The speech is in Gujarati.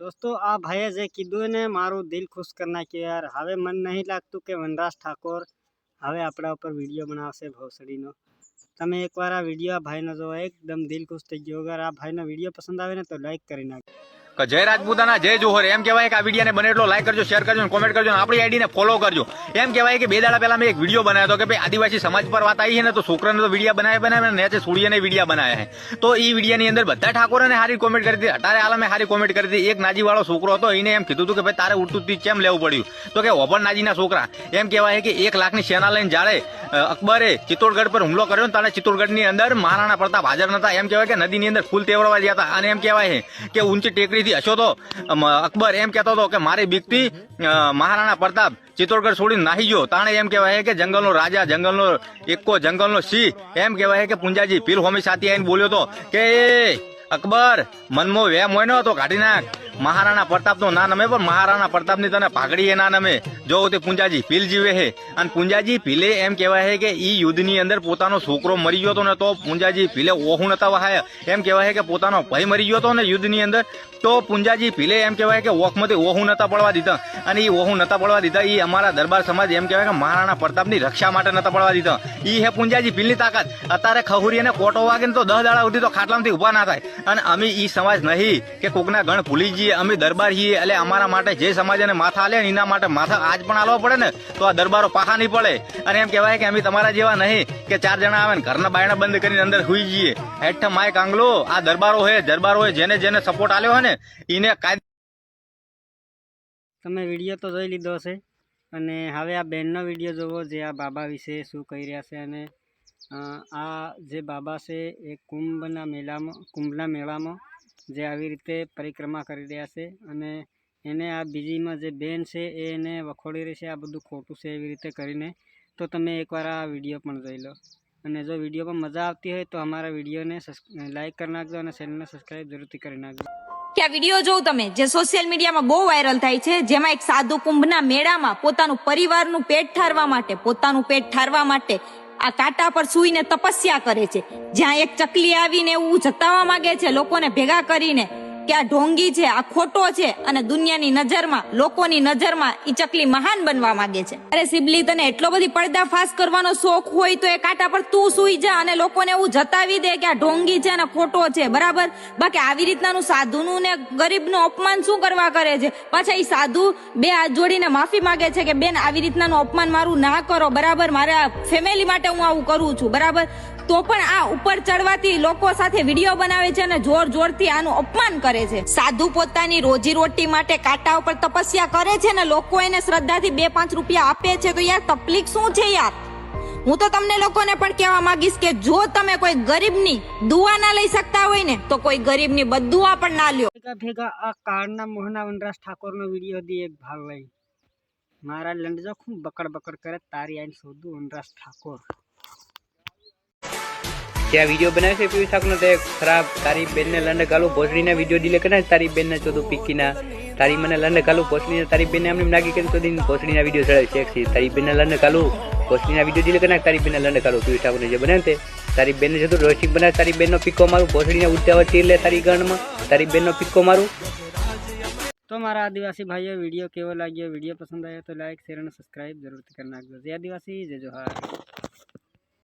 दोस्तों आ भाઈએ जे कीधुं ने मारू दिल खुश कर नाख्युं यार। हवे मन नहीं लागतुं के वनराज ठाकोर हवे आपड़ा उपर विडियो बनावशे भोसड़ीनो। तमे एकवार आ विडियो आ भाईनो जोવો, एकदम दिल खुश थई गयो। अगर आ भाईनो विडियो पसंद आवे ने तो लाइक करी नाखो। जय राजपूताना जय जोहर एम कहेवाय के आ विडियो ने बने એટલો लाइक करजो, शेर करजो, कमेंट करजो, આપણી આઈડી ने फॉलो करजो। एम कहेवाय के 2 દાડા પહેલા મેં એક વિડિયો બનાવ્યો હતો કે ભાઈ આદિવાસી સમાજ પર વાત આવી છે ને તો છોકરાને તો વિડિયો બનાવે નેચે સુડિયાને વિડિયો બનાવ્યા છે। તો ઈ વિડિયોની અંદર બધા ઠાકોરને હારી કોમેન્ટ કરી હતી, અટારે આલમે હારી કોમેન્ટ કરી હતી। એક નાજી વાળો છોકરો હતો, એને એમ કીધું હતું કે ભાઈ તારે ઉડતું તીજ કેમ લેવું પડ્યું? તો કે ઓભણ નાજીના છોકરા એમ કહેવાય કે 1 લાખની સેના લઈને જાળે અકબરે ચિત્તોડગઢ પર હુમલો કર્યો ને તારે ચિત્તોડગઢની અંદર મહારાણા પ્રતાપ હાજર નતા। એમ કહેવાય કે નદીની અંદર ફૂલ તેવડવા ગયા હતા અને એમ કહેવાય કે ઊંચી ટેકરીથી હશો તો अकबर एम कहता હતો કે મારી બીકથી મહારાણા પ્રતાપ ચિત્તોડગઢ છોડીને નાહી ગયો। તાણે એમ કહેવાય કે જંગલનો રાજા, જંગલનો એકો, જંગલનો સિંહ એમ કહેવાય કે પુંજાજી પીર હોમી સાથે આવીને બોલ્યો હતો કે અકબર મનમાં વેમ હોય ને તો કાઢી નાખ। મહારાણા પ્રતાપનો ના નમે પણ મહારાણા પ્રતાપની તને પાઘડી એ ના નમે। જો તે પુંજાજી ભીલ જીવે છે અને પુંજાજી ભીલે એમ કહેવાય કે ઈ યુદ્ધની અંદર પોતાનો છોકરો મરી ગયો હતો ને તો પુંજાજી ભીલે ઓહું નતા વહાયા। એમ કહેવાય કે પોતાનો ભાઈ મરી ગયો હતો ને યુદ્ધની અંદર તો પુંજાજી ભીલે એમ કહેવાય કે ઓખમાંથી ઓહું નતા પડવા દીધા અને ઈ ઓહું નતા પડવા દીધા। ઈ અમારા દરબાર સમાજ એમ કહેવાય કે મહારાણા પ્રતાપની રક્ષા માટે નતા પડવા દીધા। ઈ હે પુંજાજી ભીલની તાકાત। અત્યારે ખહુરી અને કોટો વાગે ને તો 10 દાડા સુધી તો ખાટલામાંથી ઉભા ના થાય। અને અમે ઈ સમાજ નહીં કે કોકના ગણ ભૂલી જઈએ, અમે દરબાર છીએ। એટલે અમારા માટે જે સમાજને માથા આલે એના માટે માથા આજ પણ આલવા પડે ને તો આ દરબારો પાહા નહીં પડે। અને એમ કહેવાય કે અમે તમારા જેવા નહીં કે 4 જણા આવે ને ઘરના બાયણા બંધ કરીને અંદર સુઈ જઈએ। હેઠ માય કાંગલો આ દરબારો હે, દરબારો જેને જેને સપોર્ટ આલ્યો હે ને ઈને તમે વિડીયો તો જોઈ લીધો હશે અને હવે આ બેનનો વિડીયો જોવો જે આ બાબા વિશે શું કહી રહ્યા છે। અને આ જે બાબા છે એ કુંભના મેળામાં જે આવી રીતે પરિક્રમા કરી રહ્યા છે અને એને આ બીજીમાં જે બેન છે એને વખોડી રહી છે આ બધું ખોટું છે એવી રીતે કરીને। તો તમે એકવાર આ વિડીયો પણ જોઈ લો અને જો વિડીયોમાં મજા આવતી હોય તો અમારા વિડીયોને લાઈક કરી નાખજો અને ચેનલને સબસ્ક્રાઈબ જરૂરથી કરી નાખજો। કે આ વિડીયો જોઉં તમે જે સોશિયલ મીડિયામાં બહુ વાયરલ થાય છે, જેમાં એક સાધુ કુંભના મેળામાં પોતાનું પરિવારનું પેટ ઠારવા માટે આ કાંટા પર સૂઈને તપસ્યા કરે છે। જ્યાં એક ચકલી આવીને એવું જતાવવા માંગે છે લોકોને ભેગા કરીને કે આ ઢોંગી છે, આ ખોટો છે અને દુનિયાની નજરમાં, લોકોની નજરમાં ઈ ચકલી મહાન બનવા માંગે છે। અરે સિબલી, તને એટલો બધી પડદાફાશ કરવાનો શોખ હોય તો એ કાંટા પર તું સૂઈ જા અને લોકોને એવું જતાવી દે કે આ ઢોંગી છે અને ખોટો છે, બરાબર? બાકી આવી રીતનાનું સાધુનું ને ગરીબનું અપમાન શું કરવા કરે છે? પાછા ઈ સાધુ 2 હાથ જોડીને માફી માંગે છે કે બેન આવી રીતનાનું અપમાન મારું ના કરો, બરાબર? મારા ફેમિલી માટે હું આવું કરું છું, બરાબર? તો પણ આ ઉપર ચડવાથી લોકો સાથે વિડીયો બનાવે છે અને જોરથી આનું અપમાન કરે છે। સાધુ પોતાની રોજી રોટી માટે કાંટા ઉપર તપસ્યા કરે છે ને લોકો એને શ્રદ્ધાથી 2-5 રૂપિયા આપે છે, તો યાર તકલીફ શું છે યાર? હું તો તમને લોકોને પણ કહેવા માંગીશ કે જો તમે કોઈ ગરીબની દુઆ ના લઈ શકતા હોય ને તો કોઈ ગરીબની બદદુઆ પણ ના લ્યો। ભેગા આ કાળના મોહના વનરાજ ઠાકોરનો વિડીયો હતી એક ભાગ લઈ મારા લંડજો ખૂબ બકડ કરે તારી આઈને શોધું વનરાજ ઠાકોર। क्या वीडियो बनाए थे पीयूष ठाकुर ने खराब तारी बेन ने लंड गालू भोसड़ी ना वीडियो डिले करना तारी बेन ने चोदू पिक्की ना तारी मने लंड गालू भोसड़ी ने तारी बेन ने हमने नागी कर तो दिन भोसड़ी ना वीडियो चढ़े सेक्सी तारी बेन ने लंड गालू भोसड़ी ना वीडियो डिले करना तारी बेन ने लंड गालू पीयूष ठाकुर ने जो बनाए थे तारी बेन ने जो रोस्टिंग बनाए तारी बेन नो पिक्को मारू भोसड़ी ने उड़ता तीर ले तारी गण में तारी बेन नो पिक्को मारू। तो मारा आदिवासी भाइयों विडियो केवो लाग्यो, विडियो पसंद आया तो लाइक शेयर और सब्सक्राइब जरूर करना। जय आदिवासी, जय जोहार।